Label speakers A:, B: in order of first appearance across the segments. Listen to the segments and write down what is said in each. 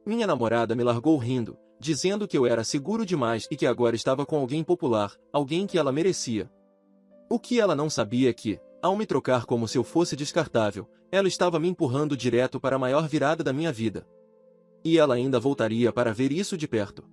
A: Minha namorada me largou rindo, dizendo que eu era seguro demais e que agora estava com alguém popular, alguém que ela merecia. O que ela não sabia é que, ao me trocar como se eu fosse descartável, ela estava me empurrando direto para a maior virada da minha vida. E ela ainda voltaria para ver isso de perto.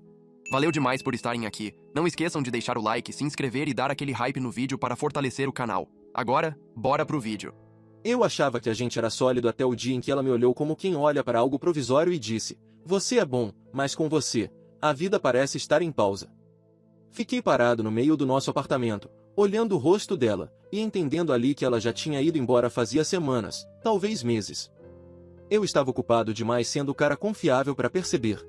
B: Valeu demais por estarem aqui. Não esqueçam de deixar o like, se inscrever e dar aquele hype no vídeo para fortalecer o canal. Agora, bora pro vídeo.
A: Eu achava que a gente era sólido até o dia em que ela me olhou como quem olha para algo provisório e disse: "Você é bom, mas com você, a vida parece estar em pausa." Fiquei parado no meio do nosso apartamento, olhando o rosto dela, e entendendo ali que ela já tinha ido embora fazia semanas, talvez meses. Eu estava ocupado demais sendo o cara confiável para perceber.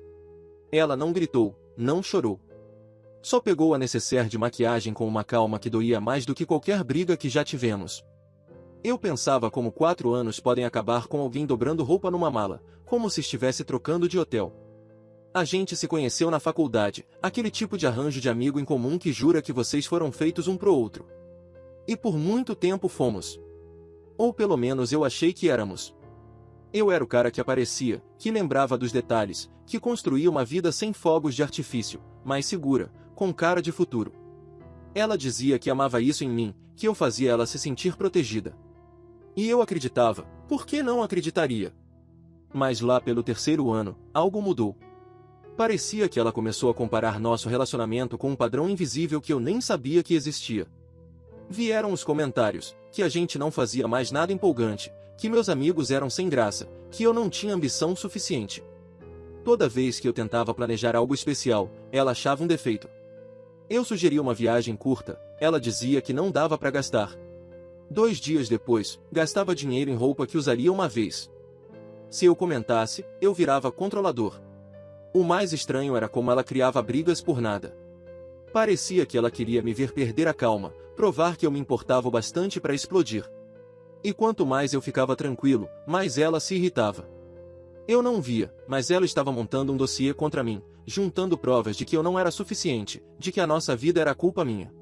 A: Ela não gritou, não chorou. Só pegou a necessaire de maquiagem com uma calma que doía mais do que qualquer briga que já tivemos. Eu pensava como 4 anos podem acabar com alguém dobrando roupa numa mala, como se estivesse trocando de hotel. A gente se conheceu na faculdade, aquele tipo de arranjo de amigo em comum que jura que vocês foram feitos um pro outro. E por muito tempo fomos. Ou pelo menos eu achei que éramos. Eu era o cara que aparecia, que lembrava dos detalhes, que construía uma vida sem fogos de artifício, mais segura, com cara de futuro. Ela dizia que amava isso em mim, que eu fazia ela se sentir protegida. E eu acreditava, por que não acreditaria? Mas lá pelo 3º ano, algo mudou. Parecia que ela começou a comparar nosso relacionamento com um padrão invisível que eu nem sabia que existia. Vieram os comentários, que a gente não fazia mais nada empolgante, que meus amigos eram sem graça, que eu não tinha ambição suficiente. Toda vez que eu tentava planejar algo especial, ela achava um defeito. Eu sugeria uma viagem curta, ela dizia que não dava para gastar. 2 dias depois, gastava dinheiro em roupa que usaria uma vez. Se eu comentasse, eu virava controlador. O mais estranho era como ela criava brigas por nada. Parecia que ela queria me ver perder a calma, provar que eu me importava o bastante para explodir. E quanto mais eu ficava tranquilo, mais ela se irritava. Eu não via, mas ela estava montando um dossiê contra mim, juntando provas de que eu não era suficiente, de que a nossa vida era culpa minha.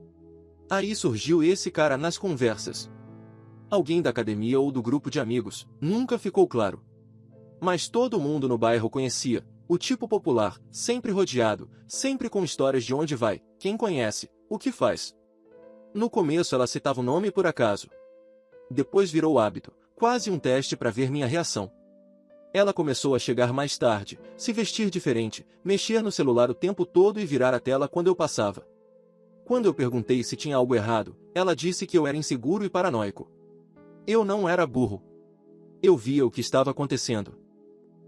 A: Aí surgiu esse cara nas conversas. Alguém da academia ou do grupo de amigos, nunca ficou claro. Mas todo mundo no bairro conhecia, o tipo popular, sempre rodeado, sempre com histórias de onde vai, quem conhece, o que faz. No começo ela citava o nome por acaso. Depois virou hábito, quase um teste para ver minha reação. Ela começou a chegar mais tarde, se vestir diferente, mexer no celular o tempo todo e virar a tela quando eu passava. Quando eu perguntei se tinha algo errado, ela disse que eu era inseguro e paranoico. Eu não era burro. Eu via o que estava acontecendo.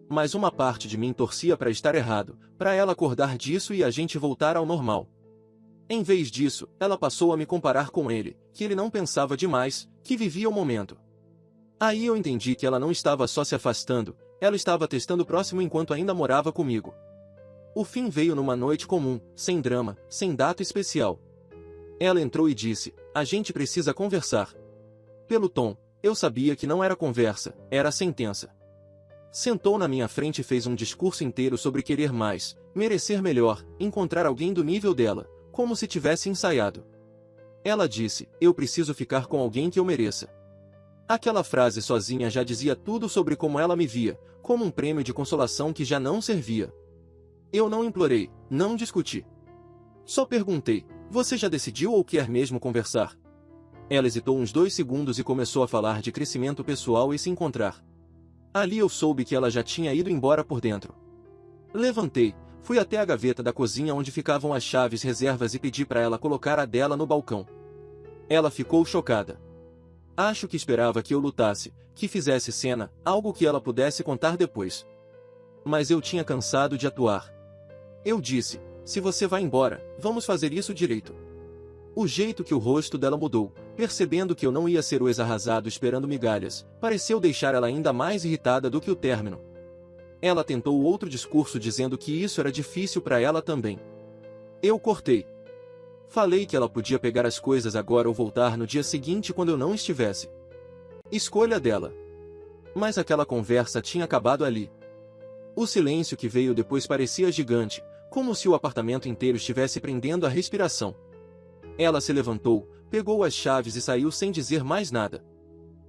A: Mas uma parte de mim torcia para estar errado, para ela acordar disso e a gente voltar ao normal. Em vez disso, ela passou a me comparar com ele, que ele não pensava demais, que vivia o momento. Aí eu entendi que ela não estava só se afastando, ela estava testando o próximo enquanto ainda morava comigo. O fim veio numa noite comum, sem drama, sem data especial. Ela entrou e disse: "A gente precisa conversar." Pelo tom, eu sabia que não era conversa, era sentença. Sentou na minha frente e fez um discurso inteiro sobre querer mais, merecer melhor, encontrar alguém do nível dela, como se tivesse ensaiado. Ela disse: "Eu preciso ficar com alguém que eu mereça." Aquela frase sozinha já dizia tudo sobre como ela me via, como um prêmio de consolação que já não servia. Eu não implorei, não discuti. Só perguntei: "Você já decidiu ou quer mesmo conversar?" Ela hesitou uns 2 segundos e começou a falar de crescimento pessoal e se encontrar. Ali eu soube que ela já tinha ido embora por dentro. Levantei, fui até a gaveta da cozinha onde ficavam as chaves reservas e pedi para ela colocar a dela no balcão. Ela ficou chocada. Acho que esperava que eu lutasse, que fizesse cena, algo que ela pudesse contar depois. Mas eu tinha cansado de atuar. Eu disse: "Se você vai embora, vamos fazer isso direito." O jeito que o rosto dela mudou, percebendo que eu não ia ser o ex-arrasado esperando migalhas, pareceu deixar ela ainda mais irritada do que o término. Ela tentou outro discurso dizendo que isso era difícil para ela também. Eu cortei. Falei que ela podia pegar as coisas agora ou voltar no dia seguinte quando eu não estivesse. Escolha dela. Mas aquela conversa tinha acabado ali. O silêncio que veio depois parecia gigante, como se o apartamento inteiro estivesse prendendo a respiração. Ela se levantou, pegou as chaves e saiu sem dizer mais nada.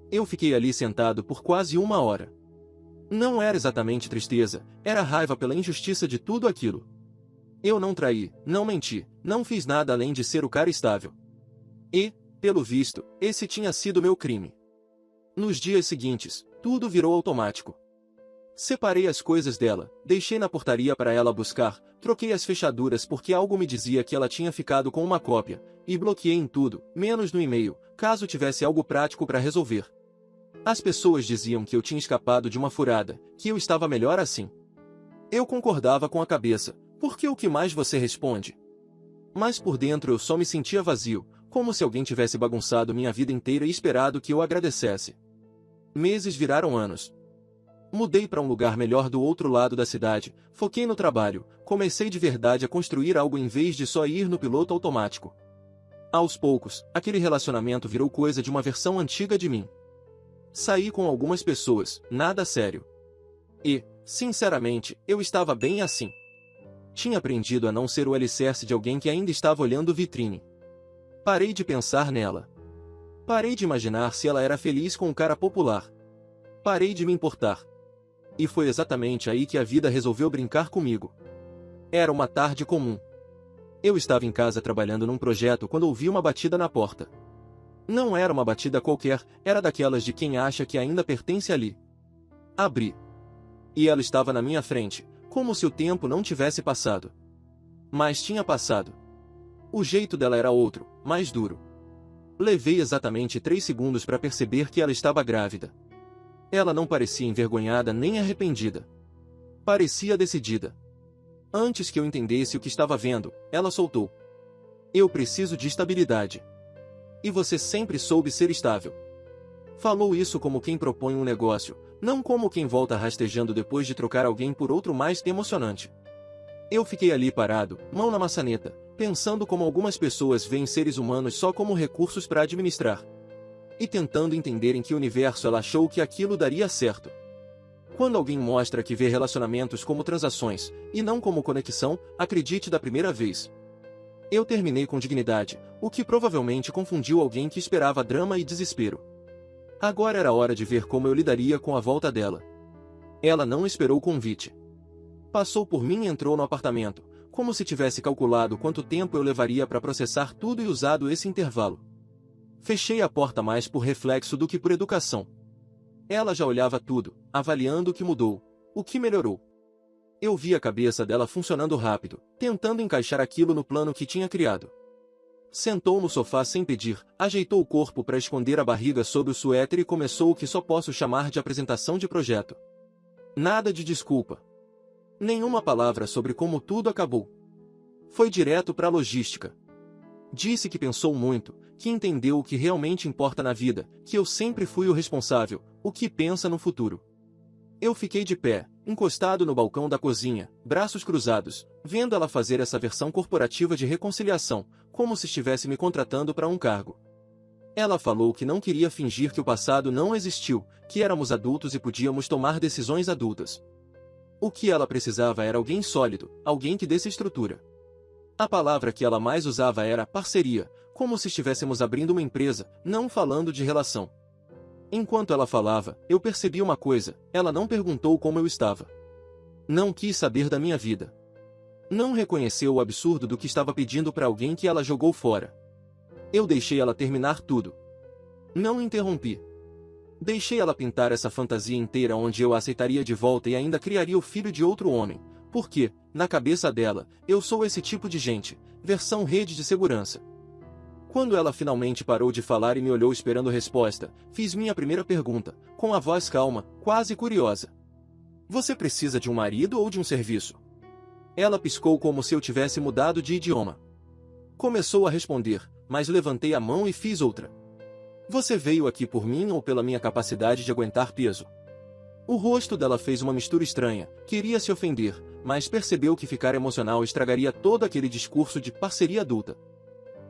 A: Eu fiquei ali sentado por quase 1 hora. Não era exatamente tristeza, era raiva pela injustiça de tudo aquilo. Eu não traí, não menti, não fiz nada além de ser o cara estável. E, pelo visto, esse tinha sido meu crime. Nos dias seguintes, tudo virou automático. Separei as coisas dela, deixei na portaria para ela buscar, troquei as fechaduras porque algo me dizia que ela tinha ficado com uma cópia, e bloqueei em tudo, menos no e-mail, caso tivesse algo prático para resolver. As pessoas diziam que eu tinha escapado de uma furada, que eu estava melhor assim. Eu concordava com a cabeça, porque o que mais você responde? Mas por dentro eu só me sentia vazio, como se alguém tivesse bagunçado minha vida inteira e esperado que eu agradecesse. Meses viraram anos. Mudei para um lugar melhor do outro lado da cidade, foquei no trabalho, comecei de verdade a construir algo em vez de só ir no piloto automático. Aos poucos, aquele relacionamento virou coisa de uma versão antiga de mim. Saí com algumas pessoas, nada sério. E, sinceramente, eu estava bem assim. Tinha aprendido a não ser o alicerce de alguém que ainda estava olhando vitrine. Parei de pensar nela. Parei de imaginar se ela era feliz com um cara popular. Parei de me importar. E foi exatamente aí que a vida resolveu brincar comigo. Era uma tarde comum. Eu estava em casa trabalhando num projeto quando ouvi uma batida na porta. Não era uma batida qualquer, era daquelas de quem acha que ainda pertence ali. Abri. E ela estava na minha frente, como se o tempo não tivesse passado. Mas tinha passado. O jeito dela era outro, mais duro. Levei exatamente 3 segundos para perceber que ela estava grávida. Ela não parecia envergonhada nem arrependida. Parecia decidida. Antes que eu entendesse o que estava vendo, ela soltou: "Eu preciso de estabilidade. E você sempre soube ser estável." Falou isso como quem propõe um negócio, não como quem volta rastejando depois de trocar alguém por outro mais emocionante. Eu fiquei ali parado, mão na maçaneta, pensando como algumas pessoas veem seres humanos só como recursos para administrar. E tentando entender em que universo ela achou que aquilo daria certo. Quando alguém mostra que vê relacionamentos como transações, e não como conexão, acredite da primeira vez. Eu terminei com dignidade, o que provavelmente confundiu alguém que esperava drama e desespero. Agora era hora de ver como eu lidaria com a volta dela. Ela não esperou o convite. Passou por mim e entrou no apartamento, como se tivesse calculado quanto tempo eu levaria para processar tudo e usado esse intervalo. Fechei a porta mais por reflexo do que por educação. Ela já olhava tudo, avaliando o que mudou, o que melhorou. Eu vi a cabeça dela funcionando rápido, tentando encaixar aquilo no plano que tinha criado. Sentou no sofá sem pedir, ajeitou o corpo para esconder a barriga sob o suéter e começou o que só posso chamar de apresentação de projeto. Nada de desculpa. Nenhuma palavra sobre como tudo acabou. Foi direto para a logística. Disse que pensou muito, que entendeu o que realmente importa na vida, que eu sempre fui o responsável, o que pensa no futuro. Eu fiquei de pé, encostado no balcão da cozinha, braços cruzados, vendo ela fazer essa versão corporativa de reconciliação, como se estivesse me contratando para um cargo. Ela falou que não queria fingir que o passado não existiu, que éramos adultos e podíamos tomar decisões adultas. O que ela precisava era alguém sólido, alguém que desse estrutura. A palavra que ela mais usava era parceria, como se estivéssemos abrindo uma empresa, não falando de relação. Enquanto ela falava, eu percebi uma coisa: ela não perguntou como eu estava. Não quis saber da minha vida. Não reconheceu o absurdo do que estava pedindo para alguém que ela jogou fora. Eu deixei ela terminar tudo. Não interrompi. Deixei ela pintar essa fantasia inteira onde eu a aceitaria de volta e ainda criaria o filho de outro homem, porque, na cabeça dela, eu sou esse tipo de gente, versão rede de segurança. Quando ela finalmente parou de falar e me olhou esperando resposta, fiz minha primeira pergunta, com a voz calma, quase curiosa. Você precisa de um marido ou de um serviço? Ela piscou como se eu tivesse mudado de idioma. Começou a responder, mas levantei a mão e fiz outra. Você veio aqui por mim ou pela minha capacidade de aguentar peso? O rosto dela fez uma mistura estranha, queria se ofender, mas percebeu que ficar emocional estragaria todo aquele discurso de parceria adulta.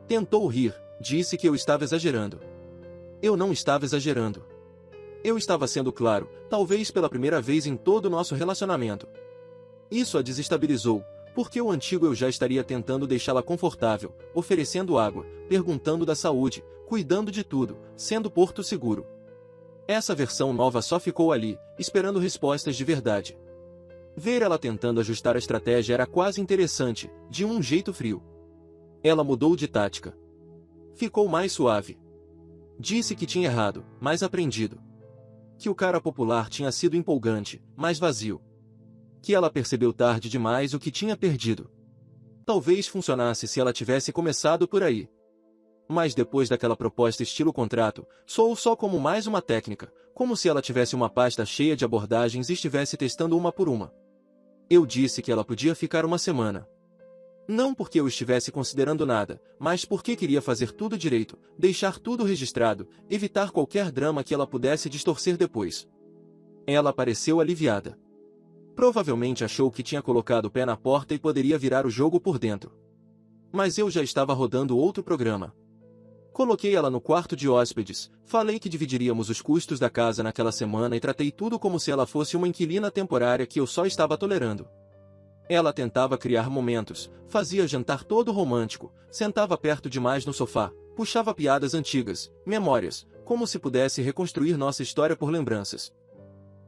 A: Tentou rir, disse que eu estava exagerando. Eu não estava exagerando. Eu estava sendo claro, talvez pela primeira vez em todo o nosso relacionamento. Isso a desestabilizou, porque o antigo eu já estaria tentando deixá-la confortável, oferecendo água, perguntando da saúde, cuidando de tudo, sendo porto seguro. Essa versão nova só ficou ali, esperando respostas de verdade. Ver ela tentando ajustar a estratégia era quase interessante, de um jeito frio. Ela mudou de tática. Ficou mais suave. Disse que tinha errado, mas aprendido. Que o cara popular tinha sido empolgante, mas vazio. Que ela percebeu tarde demais o que tinha perdido. Talvez funcionasse se ela tivesse começado por aí. Mas depois daquela proposta estilo contrato, soou só como mais uma técnica, como se ela tivesse uma pasta cheia de abordagens e estivesse testando uma por uma. Eu disse que ela podia ficar uma semana. Não porque eu estivesse considerando nada, mas porque queria fazer tudo direito, deixar tudo registrado, evitar qualquer drama que ela pudesse distorcer depois. Ela pareceu aliviada. Provavelmente achou que tinha colocado o pé na porta e poderia virar o jogo por dentro. Mas eu já estava rodando outro programa. Coloquei ela no quarto de hóspedes, falei que dividiríamos os custos da casa naquela semana e tratei tudo como se ela fosse uma inquilina temporária que eu só estava tolerando. Ela tentava criar momentos, fazia jantar todo romântico, sentava perto demais no sofá, puxava piadas antigas, memórias, como se pudesse reconstruir nossa história por lembranças.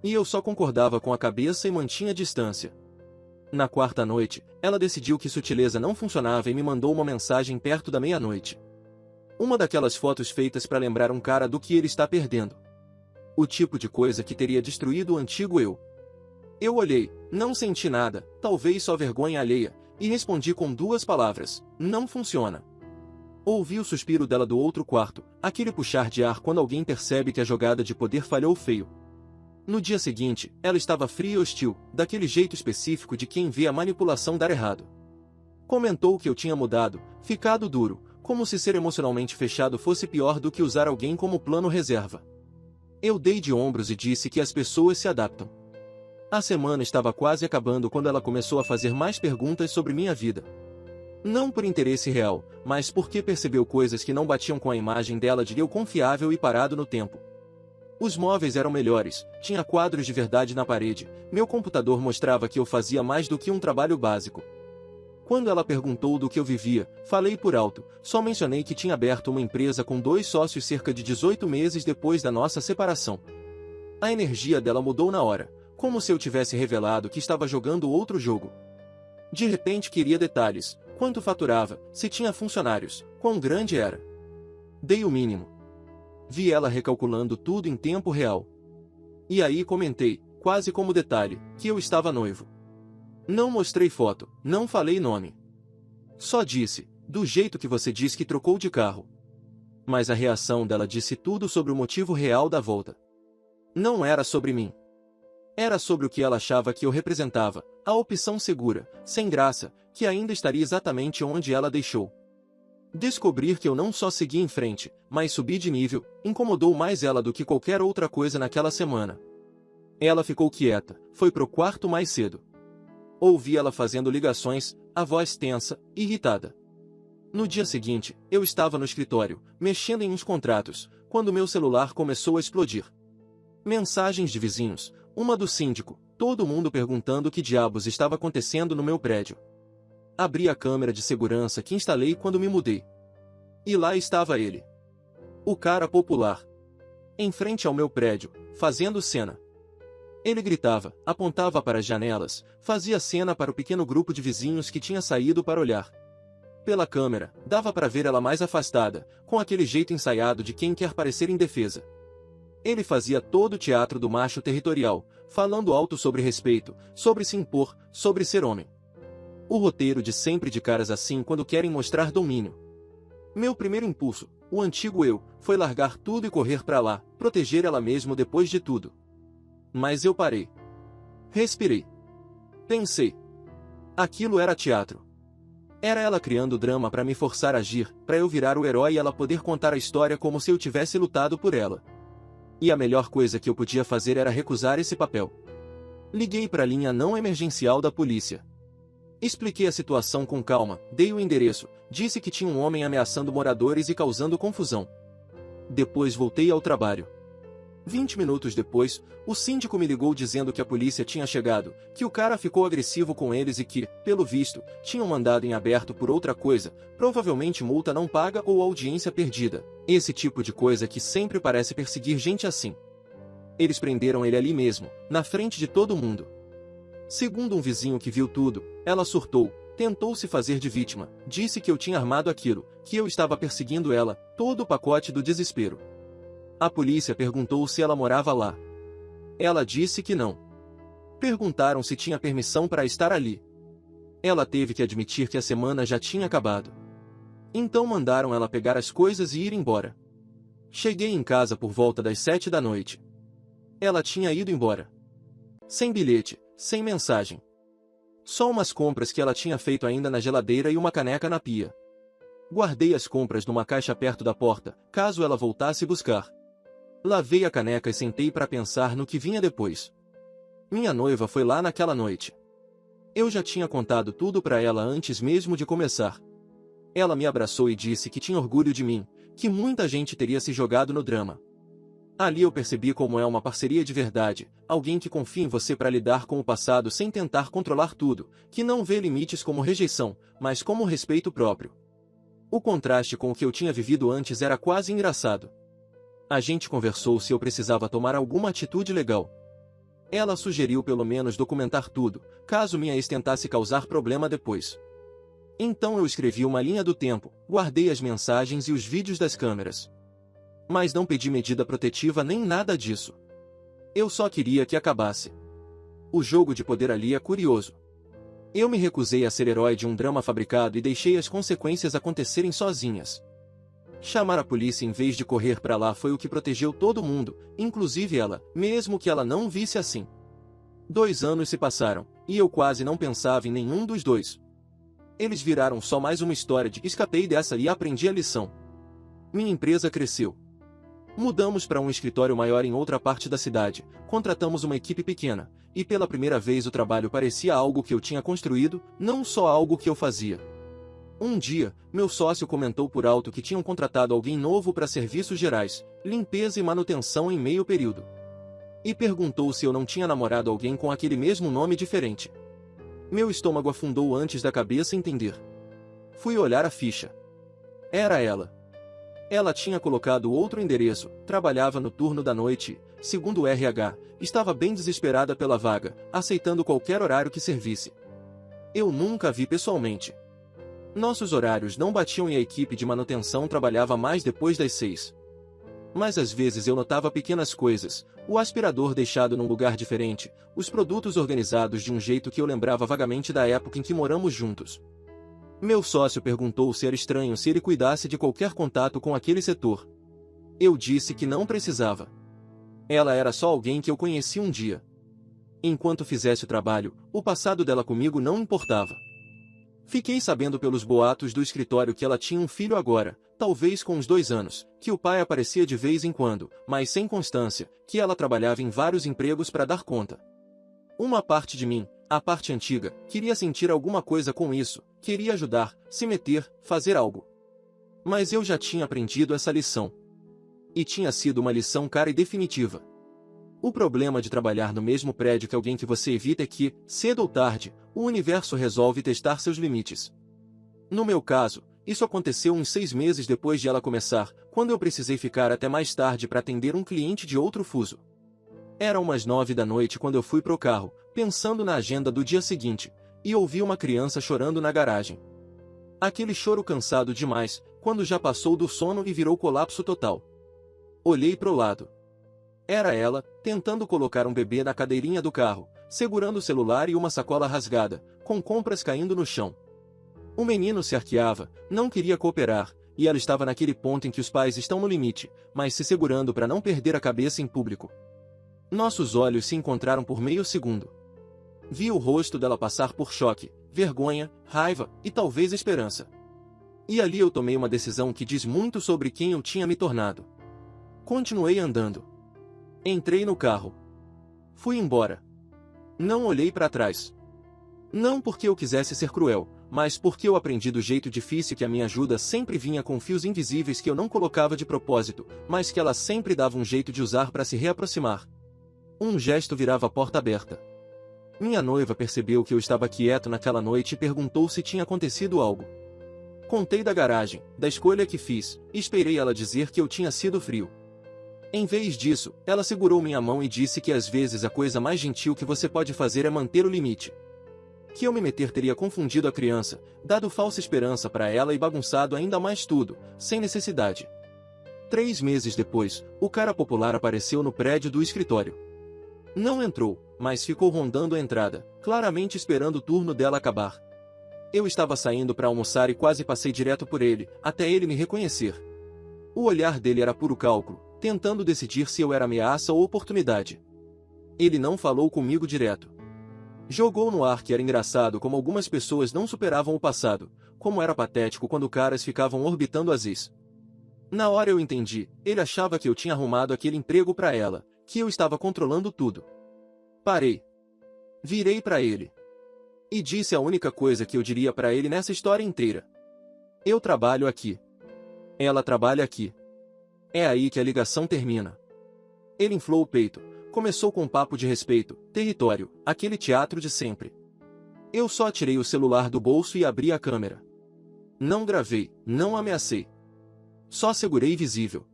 A: E eu só concordava com a cabeça e mantinha distância. Na quarta noite, ela decidiu que sutileza não funcionava e me mandou uma mensagem perto da meia-noite. Uma daquelas fotos feitas para lembrar um cara do que ele está perdendo. O tipo de coisa que teria destruído o antigo eu. Eu olhei, não senti nada, talvez só vergonha alheia, e respondi com 2 palavras: não funciona. Ouvi o suspiro dela do outro quarto, aquele puxar de ar quando alguém percebe que a jogada de poder falhou feio. No dia seguinte, ela estava fria e hostil, daquele jeito específico de quem vê a manipulação dar errado. Comentou que eu tinha mudado, ficado duro, como se ser emocionalmente fechado fosse pior do que usar alguém como plano reserva. Eu dei de ombros e disse que as pessoas se adaptam. A semana estava quase acabando quando ela começou a fazer mais perguntas sobre minha vida. Não por interesse real, mas porque percebeu coisas que não batiam com a imagem dela de eu confiável e parado no tempo. Os móveis eram melhores, tinha quadros de verdade na parede, meu computador mostrava que eu fazia mais do que um trabalho básico. Quando ela perguntou do que eu vivia, falei por alto, só mencionei que tinha aberto uma empresa com 2 sócios cerca de 18 meses depois da nossa separação. A energia dela mudou na hora, como se eu tivesse revelado que estava jogando outro jogo. De repente queria detalhes, quanto faturava, se tinha funcionários, quão grande era. Dei o mínimo. Vi ela recalculando tudo em tempo real. E aí comentei, quase como detalhe, que eu estava noivo. Não mostrei foto, não falei nome. Só disse, do jeito que você diz que trocou de carro. Mas a reação dela disse tudo sobre o motivo real da volta. Não era sobre mim. Era sobre o que ela achava que eu representava, a opção segura, sem graça, que ainda estaria exatamente onde ela deixou. Descobrir que eu não só segui em frente, mas subi de nível, incomodou mais ela do que qualquer outra coisa naquela semana. Ela ficou quieta, foi pro quarto mais cedo. Ouvi ela fazendo ligações, a voz tensa, irritada. No dia seguinte, eu estava no escritório, mexendo em uns contratos, quando meu celular começou a explodir. Mensagens de vizinhos, uma do síndico, todo mundo perguntando o que diabos estava acontecendo no meu prédio. Abri a câmera de segurança que instalei quando me mudei. E lá estava ele. O cara popular. Em frente ao meu prédio, fazendo cena. Ele gritava, apontava para as janelas, fazia cena para o pequeno grupo de vizinhos que tinha saído para olhar. Pela câmera, dava para ver ela mais afastada, com aquele jeito ensaiado de quem quer parecer indefesa. Ele fazia todo o teatro do macho territorial, falando alto sobre respeito, sobre se impor, sobre ser homem. O roteiro de sempre de caras assim quando querem mostrar domínio. Meu primeiro impulso, o antigo eu, foi largar tudo e correr para lá, proteger ela mesmo depois de tudo. Mas eu parei. Respirei. Pensei. Aquilo era teatro. Era ela criando drama para me forçar a agir, para eu virar o herói e ela poder contar a história como se eu tivesse lutado por ela. E a melhor coisa que eu podia fazer era recusar esse papel. Liguei para a linha não emergencial da polícia. Expliquei a situação com calma, dei o endereço, disse que tinha um homem ameaçando moradores e causando confusão. Depois voltei ao trabalho. 20 minutos depois, o síndico me ligou dizendo que a polícia tinha chegado, que o cara ficou agressivo com eles e que, pelo visto, tinham mandado em aberto por outra coisa, provavelmente multa não paga ou audiência perdida. Esse tipo de coisa que sempre parece perseguir gente assim. Eles prenderam ele ali mesmo, na frente de todo mundo. Segundo um vizinho que viu tudo, ela surtou, tentou se fazer de vítima, disse que eu tinha armado aquilo, que eu estava perseguindo ela, todo o pacote do desespero. A polícia perguntou se ela morava lá. Ela disse que não. Perguntaram se tinha permissão para estar ali. Ela teve que admitir que a semana já tinha acabado. Então mandaram ela pegar as coisas e ir embora. Cheguei em casa por volta das 7 da noite. Ela tinha ido embora. Sem bilhete, sem mensagem. Só umas compras que ela tinha feito ainda na geladeira e uma caneca na pia. Guardei as compras numa caixa perto da porta, caso ela voltasse buscar. Lavei a caneca e sentei para pensar no que vinha depois. Minha noiva foi lá naquela noite. Eu já tinha contado tudo para ela antes mesmo de começar. Ela me abraçou e disse que tinha orgulho de mim, que muita gente teria se jogado no drama. Ali eu percebi como é uma parceria de verdade, alguém que confia em você para lidar com o passado sem tentar controlar tudo, que não vê limites como rejeição, mas como respeito próprio. O contraste com o que eu tinha vivido antes era quase engraçado. A gente conversou se eu precisava tomar alguma atitude legal. Ela sugeriu pelo menos documentar tudo, caso minha ex tentasse causar problema depois. Então eu escrevi uma linha do tempo, guardei as mensagens e os vídeos das câmeras. Mas não pedi medida protetiva nem nada disso. Eu só queria que acabasse. O jogo de poder ali é curioso. Eu me recusei a ser herói de um drama fabricado e deixei as consequências acontecerem sozinhas. Chamar a polícia em vez de correr para lá foi o que protegeu todo mundo, inclusive ela, mesmo que ela não visse assim. 2 anos se passaram, e eu quase não pensava em nenhum dos dois. Eles viraram só mais uma história de que escapei dessa e aprendi a lição. Minha empresa cresceu. Mudamos para um escritório maior em outra parte da cidade, contratamos uma equipe pequena, e pela primeira vez o trabalho parecia algo que eu tinha construído, não só algo que eu fazia. Um dia, meu sócio comentou por alto que tinham contratado alguém novo para serviços gerais, limpeza e manutenção em meio período. E perguntou se eu não tinha namorado alguém com aquele mesmo nome diferente. Meu estômago afundou antes da cabeça entender. Fui olhar a ficha. Era ela. Ela tinha colocado outro endereço, trabalhava no turno da noite, segundo o RH, estava bem desesperada pela vaga, aceitando qualquer horário que servisse. Eu nunca a vi pessoalmente. Nossos horários não batiam e a equipe de manutenção trabalhava mais depois das 6. Mas às vezes eu notava pequenas coisas, o aspirador deixado num lugar diferente, os produtos organizados de um jeito que eu lembrava vagamente da época em que moramos juntos. Meu sócio perguntou se era estranho se ele cuidasse de qualquer contato com aquele setor. Eu disse que não precisava. Ela era só alguém que eu conheci um dia. Enquanto fizesse o trabalho, o passado dela comigo não importava. Fiquei sabendo pelos boatos do escritório que ela tinha um filho agora, talvez com uns 2 anos, que o pai aparecia de vez em quando, mas sem constância, que ela trabalhava em vários empregos para dar conta. Uma parte de mim, a parte antiga, queria sentir alguma coisa com isso, queria ajudar, se meter, fazer algo. Mas eu já tinha aprendido essa lição. E tinha sido uma lição cara e definitiva. O problema de trabalhar no mesmo prédio que alguém que você evita é que, cedo ou tarde, o universo resolve testar seus limites. No meu caso, isso aconteceu uns 6 meses depois de ela começar, quando eu precisei ficar até mais tarde para atender um cliente de outro fuso. Era umas 9 da noite quando eu fui pro carro, pensando na agenda do dia seguinte, e ouvi uma criança chorando na garagem. Aquele choro cansado demais, quando já passou do sono e virou colapso total. Olhei pro lado. Era ela, tentando colocar um bebê na cadeirinha do carro, segurando o celular e uma sacola rasgada, com compras caindo no chão. O menino se arqueava, não queria cooperar, e ela estava naquele ponto em que os pais estão no limite, mas se segurando para não perder a cabeça em público. Nossos olhos se encontraram por meio segundo. Vi o rosto dela passar por choque, vergonha, raiva e talvez esperança. E ali eu tomei uma decisão que diz muito sobre quem eu tinha me tornado. Continuei andando. Entrei no carro. Fui embora. Não olhei para trás. Não porque eu quisesse ser cruel, mas porque eu aprendi do jeito difícil que a minha ajuda sempre vinha com fios invisíveis que eu não colocava de propósito, mas que ela sempre dava um jeito de usar para se reaproximar. Um gesto virava a porta aberta. Minha noiva percebeu que eu estava quieto naquela noite e perguntou se tinha acontecido algo. Contei da garagem, da escolha que fiz, e esperei ela dizer que eu tinha sido frio. Em vez disso, ela segurou minha mão e disse que às vezes a coisa mais gentil que você pode fazer é manter o limite. Que eu me meter teria confundido a criança, dado falsa esperança para ela e bagunçado ainda mais tudo, sem necessidade. 3 meses depois, o cara popular apareceu no prédio do escritório. Não entrou, mas ficou rondando a entrada, claramente esperando o turno dela acabar. Eu estava saindo para almoçar e quase passei direto por ele, até ele me reconhecer. O olhar dele era puro cálculo, tentando decidir se eu era ameaça ou oportunidade. Ele não falou comigo direto. Jogou no ar que era engraçado como algumas pessoas não superavam o passado, como era patético quando caras ficavam orbitando Aziz. Na hora eu entendi, ele achava que eu tinha arrumado aquele emprego para ela, que eu estava controlando tudo. Parei. Virei para ele. E disse a única coisa que eu diria para ele nessa história inteira. Eu trabalho aqui. Ela trabalha aqui. É aí que a ligação termina. Ele inflou o peito, começou com um papo de respeito, território, aquele teatro de sempre. Eu só tirei o celular do bolso e abri a câmera. Não gravei, não ameacei. Só segurei visível.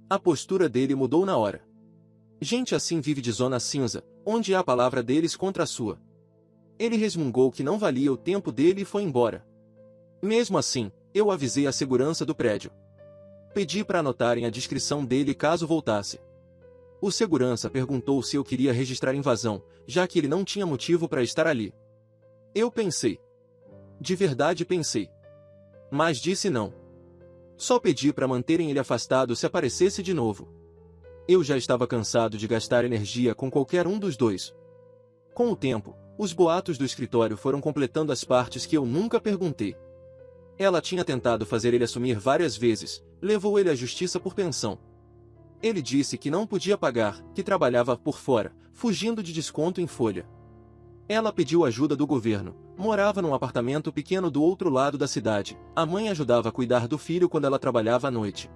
A: A postura dele mudou na hora. Gente assim vive de zona cinza, onde há a palavra deles contra a sua. Ele resmungou que não valia o tempo dele e foi embora. Mesmo assim, eu avisei a segurança do prédio. Pedi para anotarem a descrição dele caso voltasse. O segurança perguntou se eu queria registrar invasão, já que ele não tinha motivo para estar ali. Eu pensei. De verdade pensei. Mas disse não. Só pedi para manterem ele afastado se aparecesse de novo. Eu já estava cansado de gastar energia com qualquer um dos dois. Com o tempo, os boatos do escritório foram completando as partes que eu nunca perguntei. Ela tinha tentado fazer ele assumir várias vezes, levou ele à justiça por pensão. Ele disse que não podia pagar, que trabalhava por fora, fugindo de desconto em folha. Ela pediu ajuda do governo, morava num apartamento pequeno do outro lado da cidade, a mãe ajudava a cuidar do filho quando ela trabalhava à noite.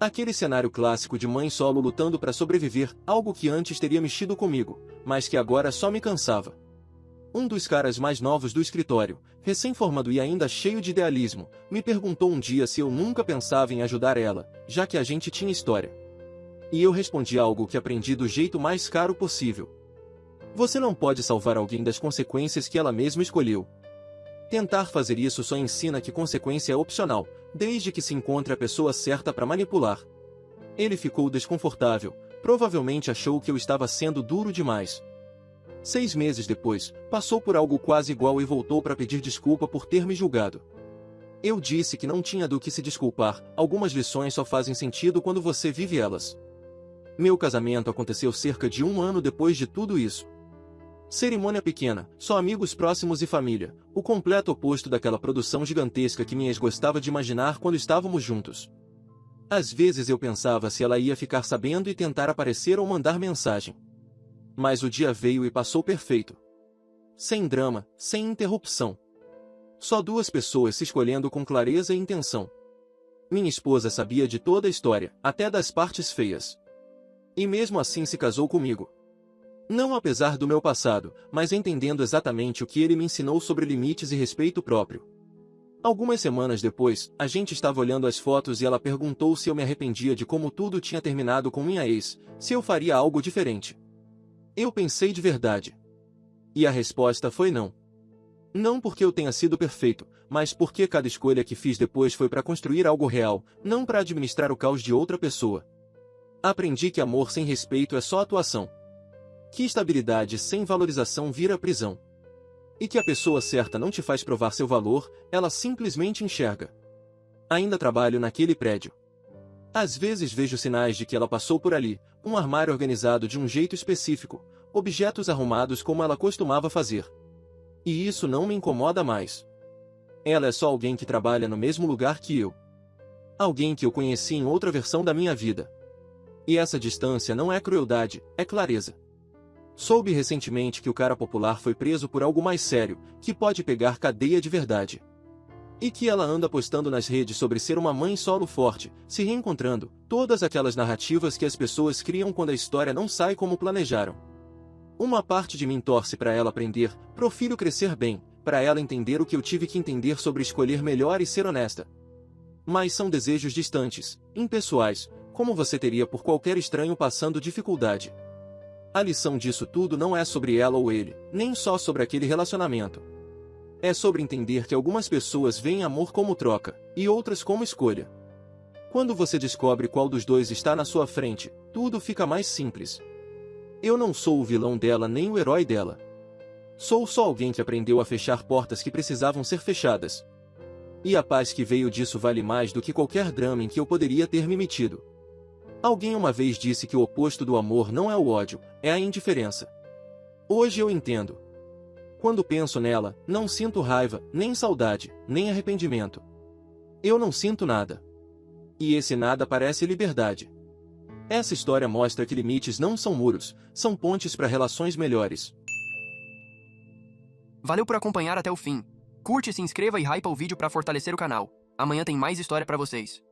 A: Aquele cenário clássico de mãe solo lutando para sobreviver, algo que antes teria mexido comigo, mas que agora só me cansava. Um dos caras mais novos do escritório, recém-formado e ainda cheio de idealismo, me perguntou um dia se eu nunca pensava em ajudar ela, já que a gente tinha história. E eu respondi algo que aprendi do jeito mais caro possível. Você não pode salvar alguém das consequências que ela mesma escolheu. Tentar fazer isso só ensina que consequência é opcional, desde que se encontre a pessoa certa para manipular. Ele ficou desconfortável, provavelmente achou que eu estava sendo duro demais. 6 meses depois, passou por algo quase igual e voltou para pedir desculpa por ter me julgado. Eu disse que não tinha do que se desculpar, algumas lições só fazem sentido quando você vive elas. Meu casamento aconteceu cerca de 1 ano depois de tudo isso. Cerimônia pequena, só amigos próximos e família, o completo oposto daquela produção gigantesca que minha ex gostava de imaginar quando estávamos juntos. Às vezes eu pensava se ela ia ficar sabendo e tentar aparecer ou mandar mensagem. Mas o dia veio e passou perfeito. Sem drama, sem interrupção. Só 2 pessoas se escolhendo com clareza e intenção. Minha esposa sabia de toda a história, até das partes feias. E mesmo assim se casou comigo. Não apesar do meu passado, mas entendendo exatamente o que ele me ensinou sobre limites e respeito próprio. Algumas semanas depois, a gente estava olhando as fotos e ela perguntou se eu me arrependia de como tudo tinha terminado com minha ex, se eu faria algo diferente. Eu pensei de verdade. E a resposta foi não. Não porque eu tenha sido perfeito, mas porque cada escolha que fiz depois foi para construir algo real, não para administrar o caos de outra pessoa. Aprendi que amor sem respeito é só atuação. Que estabilidade sem valorização vira prisão. E que a pessoa certa não te faz provar seu valor, ela simplesmente enxerga. Ainda trabalho naquele prédio. Às vezes vejo sinais de que ela passou por ali, um armário organizado de um jeito específico, objetos arrumados como ela costumava fazer. E isso não me incomoda mais. Ela é só alguém que trabalha no mesmo lugar que eu. Alguém que eu conheci em outra versão da minha vida. E essa distância não é crueldade, é clareza. Soube recentemente que o cara popular foi preso por algo mais sério, que pode pegar cadeia de verdade. E que ela anda postando nas redes sobre ser uma mãe solo forte, se reencontrando, todas aquelas narrativas que as pessoas criam quando a história não sai como planejaram. Uma parte de mim torce para ela aprender, pro filho crescer bem, para ela entender o que eu tive que entender sobre escolher melhor e ser honesta. Mas são desejos distantes, impessoais, como você teria por qualquer estranho passando dificuldade. A lição disso tudo não é sobre ela ou ele, nem só sobre aquele relacionamento. É sobre entender que algumas pessoas veem amor como troca, e outras como escolha. Quando você descobre qual dos dois está na sua frente, tudo fica mais simples. Eu não sou o vilão dela nem o herói dela. Sou só alguém que aprendeu a fechar portas que precisavam ser fechadas. E a paz que veio disso vale mais do que qualquer drama em que eu poderia ter me metido. Alguém uma vez disse que o oposto do amor não é o ódio, é a indiferença. Hoje eu entendo. Quando penso nela, não sinto raiva, nem saudade, nem arrependimento. Eu não sinto nada. E esse nada parece liberdade. Essa história mostra que limites não são muros, são pontes para relações melhores.
B: Valeu por acompanhar até o fim. Curte, se inscreva e hypa o vídeo para fortalecer o canal. Amanhã tem mais história para vocês.